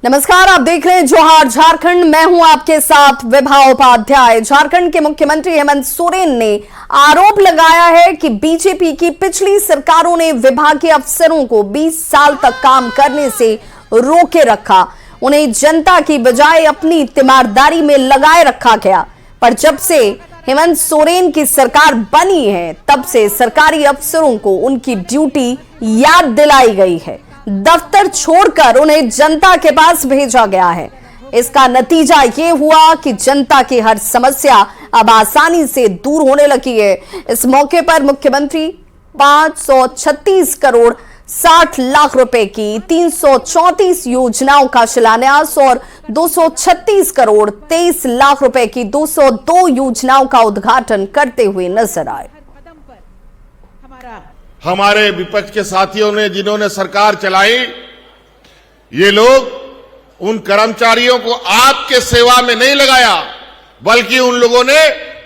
नमस्कार, आप देख रहे हैं जोहार झारखंड। मैं हूं आपके साथ विभा उपाध्याय। झारखंड के मुख्यमंत्री हेमंत सोरेन ने आरोप लगाया है कि बीजेपी की पिछली सरकारों ने विभागीय अफसरों को 20 साल तक काम करने से रोके रखा। उन्हें जनता की बजाय अपनी तीमारदारी में लगाए रखा गया। पर जब से हेमंत सोरेन की सरकार बनी है, तब से सरकारी अफसरों को उनकी ड्यूटी याद दिलाई गई है। दफ्तर छोड़कर उन्हें जनता के पास भेजा गया है। इसका नतीजा ये हुआ कि जनता की हर समस्या अब आसानी से दूर होने लगी है। इस मौके पर मुख्यमंत्री 536 करोड़ 60 लाख रुपए की 334 योजनाओं का शिलान्यास और 236 करोड़ 23 लाख रुपए की 202 योजनाओं का उद्घाटन करते हुए नजर आए। हमारे विपक्ष के साथियों ने, जिन्होंने सरकार चलाई, ये लोग उन कर्मचारियों को आपके सेवा में नहीं लगाया, बल्कि उन लोगों ने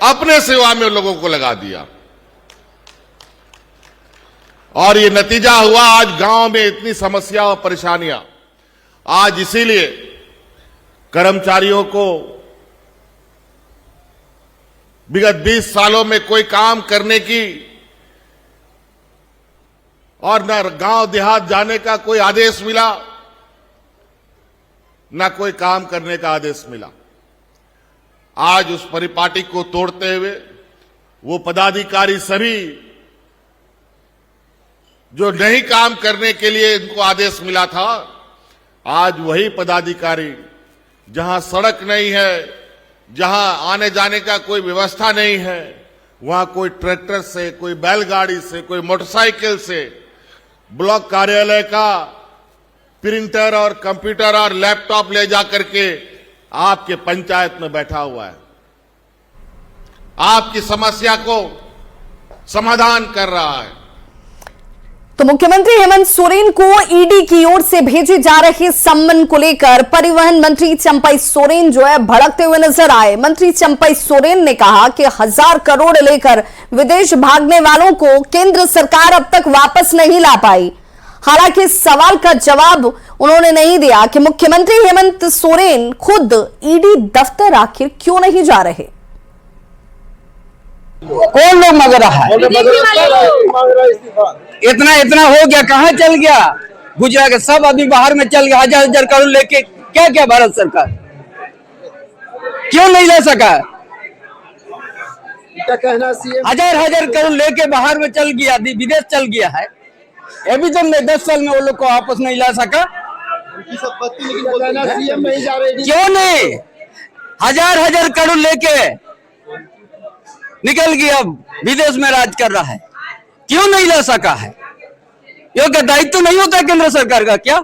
अपने सेवा में उन लोगों को लगा दिया। और ये नतीजा हुआ आज गांव में इतनी समस्या और परेशानियां। आज इसीलिए कर्मचारियों को विगत 20 सालों में कोई काम करने की और न गांव देहात जाने का कोई आदेश मिला, न कोई काम करने का आदेश मिला। आज उस परिपाटी को तोड़ते हुए वो पदाधिकारी सभी जो नहीं काम करने के लिए इनको आदेश मिला था, आज वही पदाधिकारी जहां सड़क नहीं है, जहां आने जाने का कोई व्यवस्था नहीं है, वहां कोई ट्रैक्टर से, कोई बैलगाड़ी से, कोई मोटरसाइकिल से ब्लॉक कार्यालय का प्रिंटर और कंप्यूटर और लैपटॉप ले जाकर के आपके पंचायत में बैठा हुआ है, आपकी समस्या को समाधान कर रहा है। तो मुख्यमंत्री हेमंत सोरेन को ईडी की ओर से भेजे जा रहे सम्मन को लेकर परिवहन मंत्री चंपई सोरेन जो है भड़कते हुए नजर आए। मंत्री चंपई सोरेन ने कहा कि 1000 करोड़ लेकर विदेश भागने वालों को केंद्र सरकार अब तक वापस नहीं ला पाई। हालांकि इस सवाल का जवाब उन्होंने नहीं दिया कि मुख्यमंत्री हेमंत सोरेन खुद ईडी दफ्तर आखिर क्यों नहीं जा रहे। कौन लोग मांग रहा है? इतना हो गया, कहाँ चल गया? गुजरात के सब आदमी बाहर में चल गया। 1000 करोड़ लेके क्या क्या भारत सरकार क्यों नहीं ले सका? 1000 करोड़ लेके बाहर में चल गया, विदेश चल गया है। अभी तो 10 साल में वो लोग को वापस नहीं ला सका। क्यों नहीं? 1000 करोड़ लेके निकल गया, विदेश में राज कर रहा है, क्यों नहीं ला सका है? ये क्या दायित्व नहीं होता केंद्र सरकार का? क्या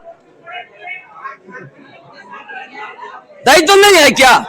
दायित्व नहीं है क्या?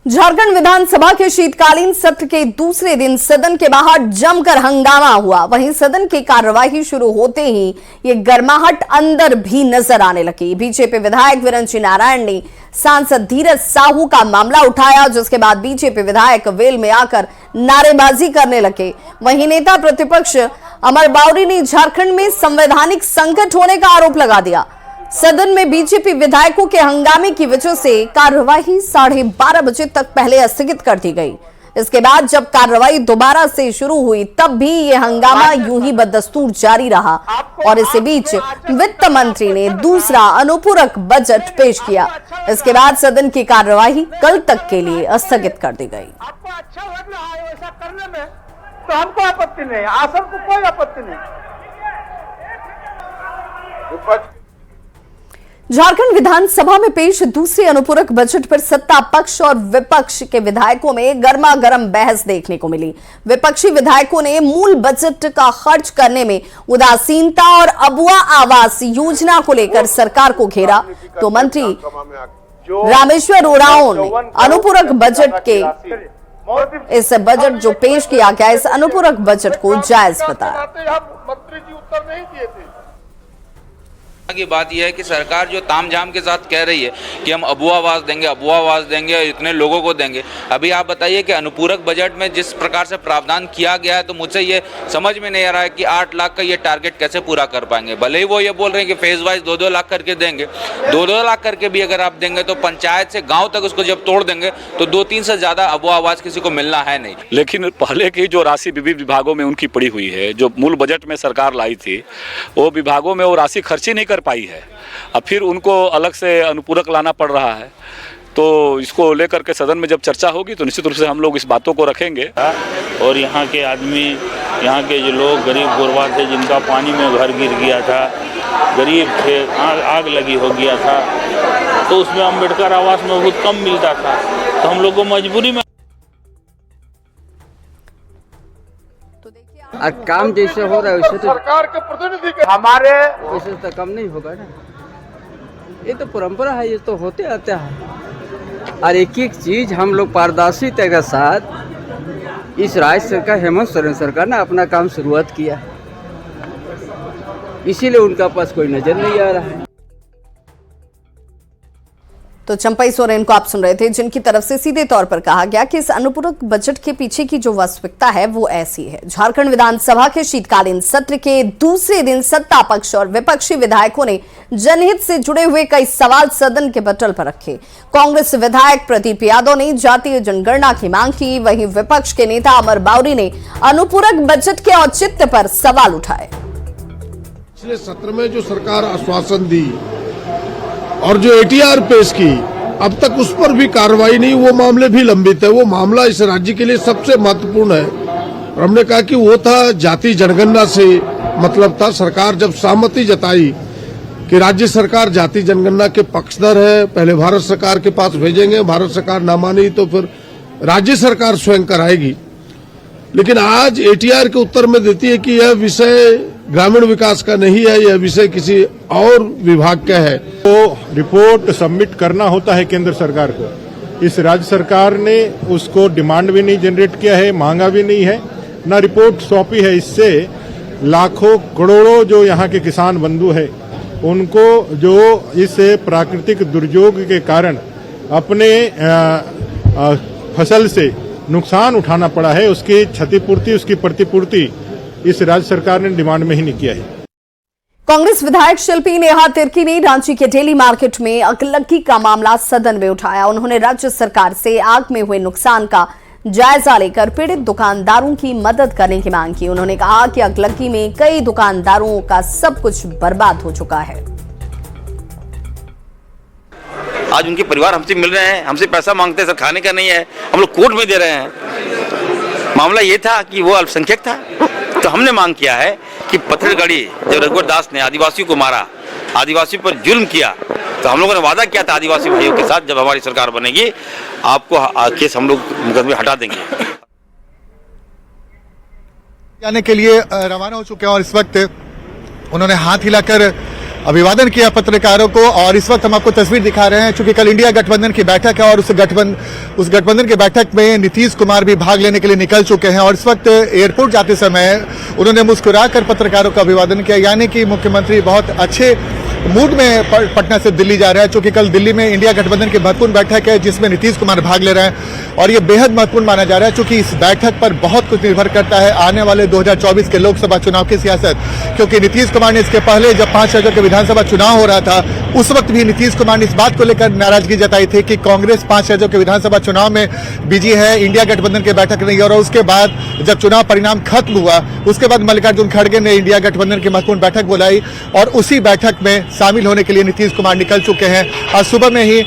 झारखंड विधानसभा के शीतकालीन सत्र के दूसरे दिन सदन के बाहर जमकर हंगामा हुआ। वहीं सदन की कार्यवाही शुरू होते ही ये गर्माहट अंदर भी नजर आने लगी। बीजेपी विधायक विरंची नारायण ने सांसद धीरज साहू का मामला उठाया, जिसके बाद बीजेपी विधायक वेल में आकर नारेबाजी करने लगे। वहीं नेता प्रतिपक्ष अमर बावरी ने झारखंड में संवैधानिक संकट होने का आरोप लगा दिया। सदन में बीजेपी विधायकों के हंगामे की वजह से कार्यवाही 12:30 बजे तक पहले स्थगित कर दी गई। इसके बाद जब कार्रवाई दोबारा से शुरू हुई, तब भी ये हंगामा यूं ही बदस्तूर जारी रहा और इसी बीच वित्त मंत्री ने दूसरा अनुपूरक बजट पेश किया। इसके बाद सदन की कार्यवाही कल तक के लिए स्थगित कर दी गई। आपको अच्छा लग रहा है ऐसा करने में, तो हमको आपत्ति नहीं, आसन को कोई आपत्ति नहीं। झारखंड विधानसभा में पेश दूसरे अनुपूरक बजट पर सत्ता पक्ष और विपक्ष के विधायकों में गर्मा गर्म बहस देखने को मिली। विपक्षी विधायकों ने मूल बजट का खर्च करने में उदासीनता और अबुआ आवास योजना को लेकर सरकार को घेरा, तो मंत्री रामेश्वर उरांव ने अनुपूरक बजट के इस बजट जो पेश किया गया, इस अनुपूरक बजट को जायज बताया। की बात यह है कि सरकार जो तामझाम के साथ कह रही है कि हम अबुआ आवास देंगे और इतने लोगों को देंगे। अभी आप बताइए कि अनुपूरक बजट में जिस प्रकार से प्रावधान किया गया है, तो मुझे ये समझ में नहीं आ रहा है कि 8 लाख का ये टारगेट कैसे पूरा कर पाएंगे। भले ही वो ये बोल रहे हैं कि फेज वाइज 2-2 लाख करके देंगे, 2-2 लाख करके भी अगर आप देंगे तो पंचायत से गाँव तक उसको जब तोड़ देंगे तो 2-3 से ज़्यादा अबुआ आवास किसी को मिलना है नहीं। लेकिन पहले की जो राशि विभिन्न विभागों में उनकी पड़ी हुई है, जो मूल बजट में सरकार लाई थी, वो विभागों में वो राशि खर्ची नहीं कर पाई है। अब फिर उनको अलग से अनुपूरक लाना पड़ रहा है। तो इसको लेकर के सदन में जब चर्चा होगी तो निश्चित रूप से हम लोग इस बातों को रखेंगे। और यहाँ के आदमी, यहाँ के जो लोग गरीब गुरबा थे, जिनका पानी में घर गिर गया था, गरीब थे, आग लगी हो गया था, तो उसमें अम्बेडकर आवास में बहुत कम मिलता था, तो हम लोग को मजबूरी में और काम जैसे हो रहा है वैसे तो सरकार के प्रतिनिधि हमारे वैसे तो कम नहीं होगा ना। ये तो परंपरा है, ये तो होते आता है। और एक एक चीज हम लोग पारदर्शिता के साथ इस राज्य सरकार हेमंत सोरेन सरकार ने अपना काम शुरुआत किया, इसीलिए उनका पास कोई नजर नहीं आ रहा है। तो चंपई सोरेन को आप सुन रहे थे, जिनकी तरफ से सीधे तौर पर कहा गया कि इस अनुपूरक बजट के पीछे की जो वास्तविकता है वो ऐसी है। झारखंड विधानसभा के शीतकालीन सत्र के दूसरे दिन सत्ता पक्ष और विपक्षी विधायकों ने जनहित से जुड़े हुए कई सवाल सदन के पटल पर रखे। कांग्रेस विधायक प्रदीप यादव ने जातीय जनगणना की मांग की, वहीं विपक्ष के नेता अमर बावरी ने अनुपूरक बजट के औचित्य पर सवाल उठाए। पिछले सत्र में जो सरकार आश्वासन दी और जो एटीआर पेश की, अब तक उस पर भी कार्रवाई नहीं, वो मामले भी लंबित है। वो मामला इस राज्य के लिए सबसे महत्वपूर्ण है। और हमने कहा कि वो था जाति जनगणना से मतलब था। सरकार जब सहमति जताई कि राज्य सरकार जाति जनगणना के पक्षधर है, पहले भारत सरकार के पास भेजेंगे, भारत सरकार ना मानी तो फिर राज्य सरकार स्वयं कराएगी। लेकिन आज एटीआर के उत्तर में देती है कि यह विषय ग्रामीण विकास का नहीं है, यह विषय किसी और विभाग का है। तो रिपोर्ट सबमिट करना होता है केंद्र सरकार को। इस राज्य सरकार ने उसको डिमांड भी नहीं जनरेट किया है, मांगा भी नहीं है, ना रिपोर्ट सौंपी है। इससे लाखों करोड़ों जो यहाँ के किसान बंधु है, उनको जो इस प्राकृतिक दुर्योग के कारण अपने फसल से नुकसान उठाना पड़ा है, उसकी क्षतिपूर्ति, उसकी प्रतिपूर्ति इस राज्य सरकार ने डिमांड में ही नहीं किया है। कांग्रेस विधायक शिल्पी नेहा तिर्की ने रांची के डेली मार्केट में अगलगी का मामला सदन में उठाया। उन्होंने राज्य सरकार से आग में हुए नुकसान का जायजा लेकर पीड़ित दुकानदारों की मदद करने की मांग की। उन्होंने कहा कि अगलगी में कई दुकानदारों का सब कुछ बर्बाद हो चुका है। आज उनके परिवार हमसे मिल रहे हैं, हमसे पैसा मांगते हैं, सर खाने का नहीं है, हम लोग कोर्ट में दे रहे हैं। मामला ये था कि वो अल्पसंख्यक था, तो हमने मांग किया है कि पत्थरगढ़ी जब रघुवर दास ने आदिवासियों को मारा, आदिवासियों पर जुल्म किया, तो हम लोगों ने वादा किया था आदिवासी भाइयों के साथ, जब हमारी सरकार बनेगी आपको केस हम लोग मुकदमे हटा देंगे। जाने के लिए रवाना हो चुके हैं और इस वक्त उन्होंने हाथ हिलाकर अभिवादन किया पत्रकारों को। और इस वक्त हम आपको तस्वीर दिखा रहे हैं, चूंकि कल इंडिया गठबंधन की बैठक है और उस गठबंधन की बैठक में नीतीश कुमार भी भाग लेने के लिए निकल चुके हैं। और इस वक्त एयरपोर्ट जाते समय उन्होंने मुस्कुराकर पत्रकारों का अभिवादन किया, यानी कि मुख्यमंत्री बहुत अच्छे मूड में पटना से दिल्ली जा रहे हैं, क्योंकि कल दिल्ली में इंडिया गठबंधन की महत्वपूर्ण बैठक है जिसमें नीतीश कुमार भाग ले रहे हैं। और ये बेहद महत्वपूर्ण माना जा रहा है, क्योंकि इस बैठक पर बहुत कुछ निर्भर करता है आने वाले 2024 के लोकसभा चुनाव की सियासत। क्योंकि नीतीश कुमार ने इसके पहले जब 5 राज्यों के विधानसभा चुनाव हो रहा था, उस वक्त भी नीतीश कुमार ने इस बात को लेकर नाराजगी जताई थी कि कांग्रेस 5 राज्यों के विधानसभा चुनाव में बिजी है, इंडिया गठबंधन की बैठक नहीं। और उसके बाद जब चुनाव परिणाम खत्म हुआ, उसके बाद मल्लिकार्जुन खड़गे ने इंडिया गठबंधन की महत्वपूर्ण बैठक बुलाई और उसी बैठक में शामिल होने के लिए नीतीश कुमार निकल चुके हैं। आज सुबह में ही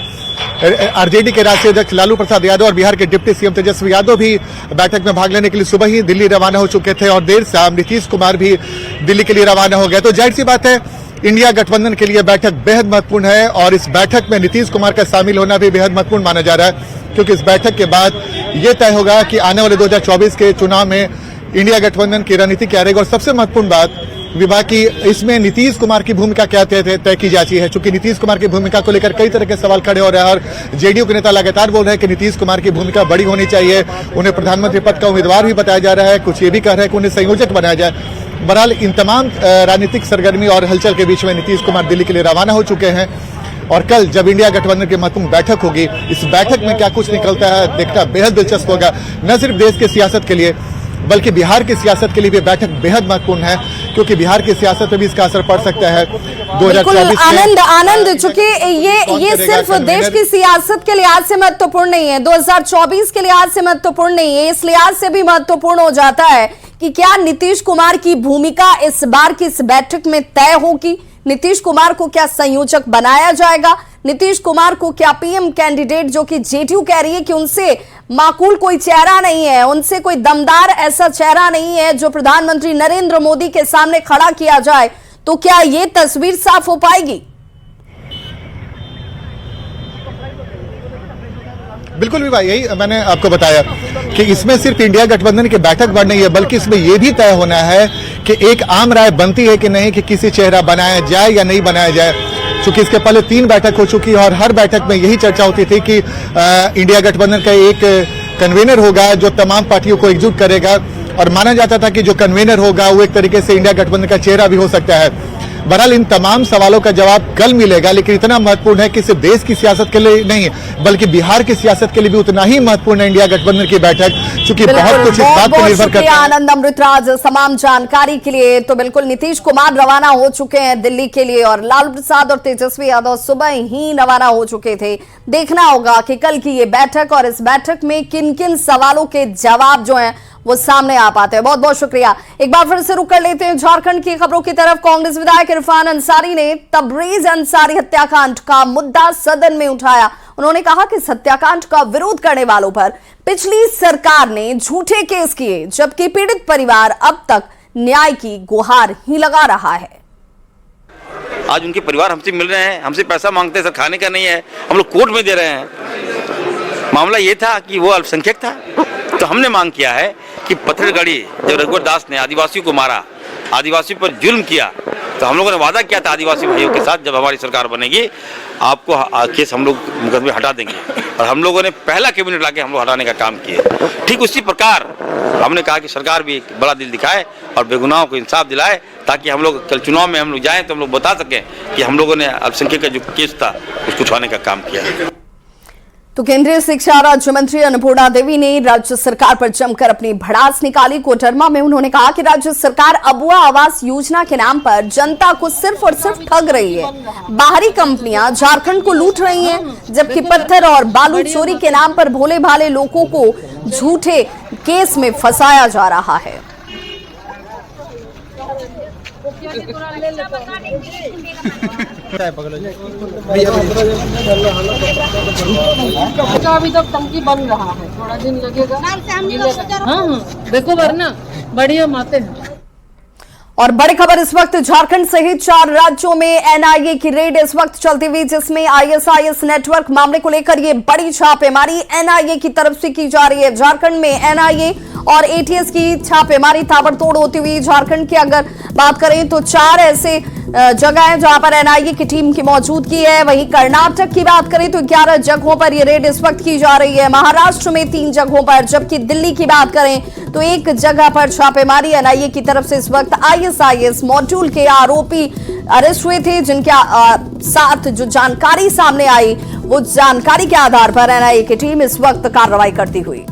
आरजेडी के राष्ट्रीय अध्यक्ष लालू प्रसाद यादव और बिहार के डिप्टी सीएम तेजस्वी यादव भी बैठक में भाग लेने के लिए सुबह ही दिल्ली रवाना हो चुके थे और देर शाम नीतीश कुमार भी दिल्ली के लिए रवाना हो गए। तो जाहिर सी बात है, इंडिया गठबंधन के लिए बैठक बेहद महत्वपूर्ण है और इस बैठक में नीतीश कुमार का शामिल होना भी बेहद महत्वपूर्ण माना जा रहा है, क्योंकि इस बैठक के बाद यह तय होगा कि आने वाले 2024 के चुनाव में इंडिया गठबंधन की रणनीति क्या रहेगी। और सबसे महत्वपूर्ण बात विभाग की, इसमें नीतीश कुमार की भूमिका क्या तय की जाती है, क्योंकि नीतीश कुमार की भूमिका को लेकर कई तरह के सवाल खड़े हो रहे हैं और जेडीयू के नेता लगातार बोल रहे हैं कि नीतीश कुमार की भूमिका बड़ी होनी चाहिए, उन्हें प्रधानमंत्री पद का उम्मीदवार भी बताया जा रहा है, कुछ ये भी कह रहे हैं कि उन्हें संयोजक बनाया जाए। बहरहाल इन तमाम राजनीतिक सरगर्मी और हलचल के बीच में नीतीश कुमार दिल्ली के लिए रवाना हो चुके हैं और कल जब इंडिया गठबंधन की महत्वपूर्ण बैठक होगी, इस बैठक में क्या कुछ निकलता है देखना बेहद दिलचस्प होगा। न सिर्फ देश की सियासत के लिए बल्कि बिहार की सियासत के लिए भी बैठक बेहद महत्वपूर्ण है, क्योंकि बिहार की सियासत में भी इसका असर पड़ सकता है 2024 में। आनंद, चूंकि ये सिर्फ देश की सियासत के लिहाज से महत्वपूर्ण नहीं है, 2024 के लिहाज से महत्वपूर्ण नहीं है, इस लिहाज से भी महत्वपूर्ण हो जाता है कि क्या नीतीश कुमार की भूमिका इस बार की इस बैठक में तय होगी। नीतीश कुमार को क्या संयोजक बनाया जाएगा, नीतीश कुमार को क्या पीएम कैंडिडेट, जो कि जेडीयू कह रही है कि उनसे माकूल कोई चेहरा नहीं है, उनसे कोई दमदार ऐसा चेहरा नहीं है जो प्रधानमंत्री नरेंद्र मोदी के सामने खड़ा किया जाए, तो क्या ये तस्वीर साफ हो पाएगी? बिल्कुल भी भाई, यही मैंने आपको बताया कि इसमें सिर्फ इंडिया गठबंधन की बैठक बढ़ नहीं है, बल्कि इसमें यह भी तय होना है कि एक आम राय बनती है कि नहीं कि किसी चेहरा बनाया जाए या नहीं बनाया जाए। चूंकि इसके पहले 3 बैठक हो चुकी है और हर बैठक में यही चर्चा होती थी कि इंडिया गठबंधन का एक कन्वीनर होगा जो तमाम पार्टियों को एकजुट करेगा, और माना जाता था कि जो कन्वीनर होगा वो एक तरीके से इंडिया गठबंधन का चेहरा भी हो सकता है। बहरहाल इन तमाम सवालों का जवाब कल मिलेगा, लेकिन इतना महत्वपूर्ण है कि सिर्फ देश की सियासत के लिए नहीं बल्कि बिहार की सियासत के लिए भी उतना ही महत्वपूर्ण है इंडिया गठबंधन की बैठक, क्योंकि बहुत कुछ इस बात पर निर्भर करता है। आनंद अमृतराज तमाम जानकारी के लिए। तो बिल्कुल नीतीश कुमार रवाना हो चुके हैं दिल्ली के लिए और लालू प्रसाद और तेजस्वी यादव सुबह ही रवाना हो चुके थे। देखना होगा कि कल की ये बैठक और इस बैठक में किन किन सवालों के जवाब जो हैं वो सामने आ पाते हैं। बहुत बहुत शुक्रिया। एक बार फिर से रुक कर लेते हैं झारखंड की खबरों की तरफ। कांग्रेस विधायक इरफान अंसारी ने तबरेज अंसारी हत्याकांड का मुद्दा सदन में उठाया। उन्होंने कहा कि इस हत्याकांड का विरोध करने वालों पर पिछली सरकार ने झूठे केस किए, जबकि पीड़ित परिवार अब तक न्याय की गुहार ही लगा रहा है। आज उनके परिवार हमसे मिल रहे हैं, हमसे पैसा मांगते हैं, सर खाने का नहीं है, हम लोग कोर्ट में दे रहे हैं। मामला ये था कि वो अल्पसंख्यक था, तो हमने मांग किया है कि पत्थरगढ़ी जब रघुवर दास ने आदिवासियों को मारा, आदिवासियों पर जुल्म किया, तो हम लोगों ने वादा किया था आदिवासी भाइयों के साथ जब हमारी सरकार बनेगी आपको केस हम लोग मुकदमे हटा देंगे, और हम लोगों ने पहला कैबिनेट लाके हम लोग हटाने का काम किया। ठीक उसी प्रकार हमने कहा कि सरकार भी एक बड़ा दिल दिखाए और बेगुनाहों को इंसाफ दिलाए, ताकि हम लोग कल चुनाव में हम लोग जाएं तो हम लोग बता सकें कि हम लोगों ने अल्पसंख्यक का जो केस था उसको छुड़ाने का काम किया। तो केंद्रीय शिक्षा राज्य मंत्री अन्नपूर्णा देवी ने राज्य सरकार पर जमकर अपनी भड़ास निकाली। कोडरमा में उन्होंने कहा कि राज्य सरकार अबुआ आवास योजना के नाम पर जनता को सिर्फ और सिर्फ ठग रही है। बाहरी कंपनियां झारखंड को लूट रही हैं, जबकि पत्थर और बालू चोरी के नाम पर भोले भाले लोगों को झूठे केस में फंसाया जा रहा है। अभी तक टंकी बन रहा है, थोड़ा दिन लगेगा। हाँ, देखो वरना बढ़िया माते हैं। और बड़ी खबर इस वक्त झारखंड सहित 4 राज्यों में एनआईए की रेड इस वक्त चलती हुई, जिसमें आईएसआईएस नेटवर्क मामले को लेकर ये बड़ी छापेमारी एनआईए की तरफ से की जा रही है। झारखंड में एनआईए और एटीएस की छापेमारी ताबड़तोड़ होती हुई झारखंड की अगर बात करें तो 4 ऐसे जगह है जहां पर एनआईए की टीम की मौजूदगी है। वहीं कर्नाटक की बात करें तो 11 जगहों पर यह रेड इस वक्त की जा रही है। महाराष्ट्र में 3 जगहों पर, जबकि दिल्ली की बात करें तो 1 जगह पर छापेमारी एनआईए की तरफ से इस वक्त आईएसआईएस मॉड्यूल के आरोपी अरेस्ट हुए थे, जिनके साथ जो जानकारी सामने आई वो जानकारी के आधार पर एनआईए की टीम इस वक्त कार्रवाई करती हुई।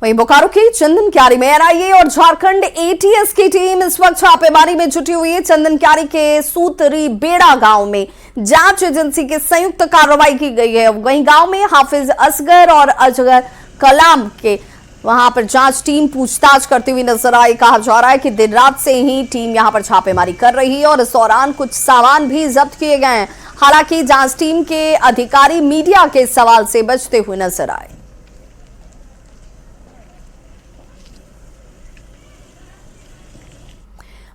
वहीं बोकारो की चंदन क्यारी में एनआईए और झारखंड एटीएस की टीम इस वक्त छापेमारी में जुटी हुई है। चंदन क्यारी के सूतरी बेड़ा गांव में जांच एजेंसी की संयुक्त कार्रवाई की गई है। वहीं गांव में हाफिज असगर और अजगर कलाम के वहां पर जांच टीम पूछताछ करती हुई नजर आई। कहा जा रहा है कि दिन रात से ही टीम यहां पर छापेमारी कर रही है और इस दौरान कुछ सामान भी जब्त किए गए हैं। हालांकि जांच टीम के अधिकारी मीडिया के सवाल से बचते हुए नजर आए।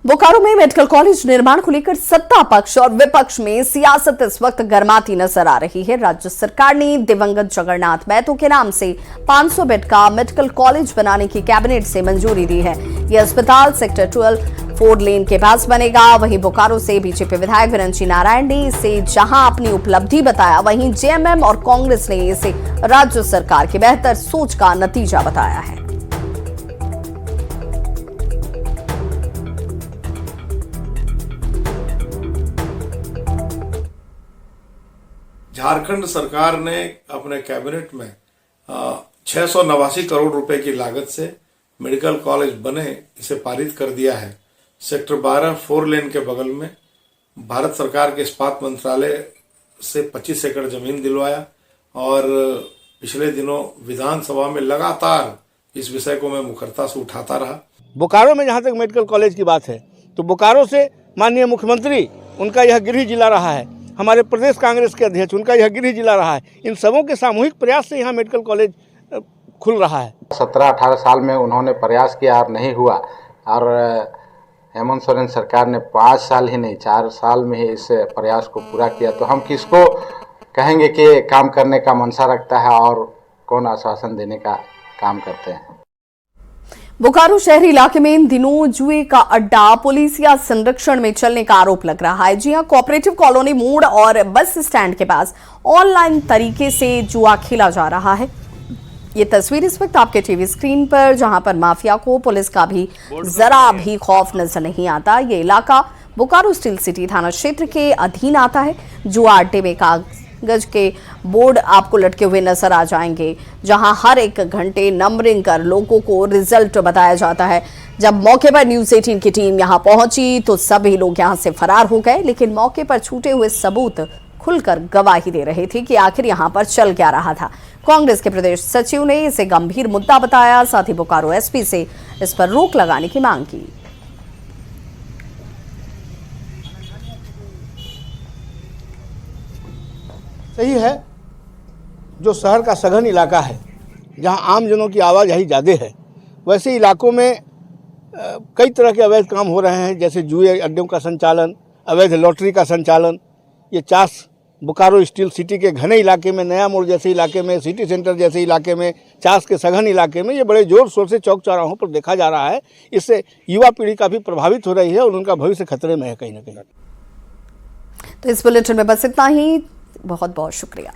बोकारो में मेडिकल कॉलेज निर्माण को लेकर सत्ता पक्ष और विपक्ष में सियासत इस वक्त गर्माती नजर आ रही है। राज्य सरकार ने दिवंगत जगन्नाथ महतो के नाम से 500 बेड का मेडिकल कॉलेज बनाने की कैबिनेट से मंजूरी दी है। यह अस्पताल सेक्टर 12 4 लेन के पास बनेगा। वहीं बोकारो से बीजेपी विधायक विरंची नारायण ने इसे जहां अपनी उपलब्धि बताया, वहीं जेएमएम और कांग्रेस ने इसे राज्य सरकार की बेहतर सोच का नतीजा बताया है। झारखंड सरकार ने अपने कैबिनेट में 689 करोड़ रुपए की लागत से मेडिकल कॉलेज बने इसे पारित कर दिया है। सेक्टर 12 4 लेन के बगल में भारत सरकार के इस्पात मंत्रालय से 25 एकड़ जमीन दिलवाया और पिछले दिनों विधानसभा में लगातार इस विषय को मैं मुखरता से उठाता रहा। बोकारो में जहाँ तक मेडिकल कॉलेज की बात है तो बोकारो से माननीय मुख्यमंत्री उनका यह गृह जिला रहा है, हमारे प्रदेश कांग्रेस के अध्यक्ष उनका यह गृह जिला रहा है। इन सबों के सामूहिक प्रयास से यहाँ मेडिकल कॉलेज खुल रहा है। 17-18 साल में उन्होंने प्रयास किया और नहीं हुआ, और हेमंत सोरेन सरकार ने 5 साल ही नहीं 4 साल में ही इस प्रयास को पूरा किया। तो हम किसको कहेंगे कि काम करने का मनसा रखता है और कौन आश्वासन देने का काम करते हैं। बोकारो शहरी इलाके में इन दिनों जुए का अड्डा पुलिसिया संरक्षण में चलने का आरोप लग रहा है। जी हां, कोऑपरेटिव कॉलोनी मोड़ और बस स्टैंड के पास ऑनलाइन तरीके से जुआ खेला जा रहा है। ये तस्वीर इस वक्त आपके टीवी स्क्रीन पर, जहां पर माफिया को पुलिस का भी जरा भी खौफ नजर नहीं आता। ये इलाका बोकारो स्टील सिटी थाना क्षेत्र के अधीन आता है। जुआ अड्डे में कागज के बोर्ड आपको लटके हुए नजर आ जाएंगे, जहां हर एक घंटे नंबरिंग कर लोगों को रिजल्ट बताया जाता है। जब मौके पर न्यूज़ 18 की टीम यहां पहुंची तो सभी लोग यहां से फरार हो गए, लेकिन मौके पर छूटे हुए सबूत खुलकर गवाही दे रहे थे कि आखिर यहां पर चल क्या रहा था। कांग्रेस के प्रदेश सचिव ने इसे गंभीर मुद्दा बताया, साथ ही बोकारो एसपी से इस पर रोक लगाने की मांग की। सही है, जो शहर का सघन इलाका है जहां आम जनों की आवाजाही ज़्यादा है, वैसे इलाकों में कई तरह के अवैध काम हो रहे हैं, जैसे जुए अड्डों का संचालन, अवैध लॉटरी का संचालन। ये चास बोकारो स्टील सिटी के घने इलाके में, नया मोड़ जैसे इलाके में, सिटी सेंटर जैसे इलाके में, चास के सघन इलाके में ये बड़े जोर शोर से चौक चौराहों पर देखा जा रहा है। इससे युवा पीढ़ी काफ़ी प्रभावित हो रही है और उनका भविष्य खतरे में है कहीं ना कहीं। तो इस बुलेटिन में बस इतना ही। बहुत बहुत शुक्रिया।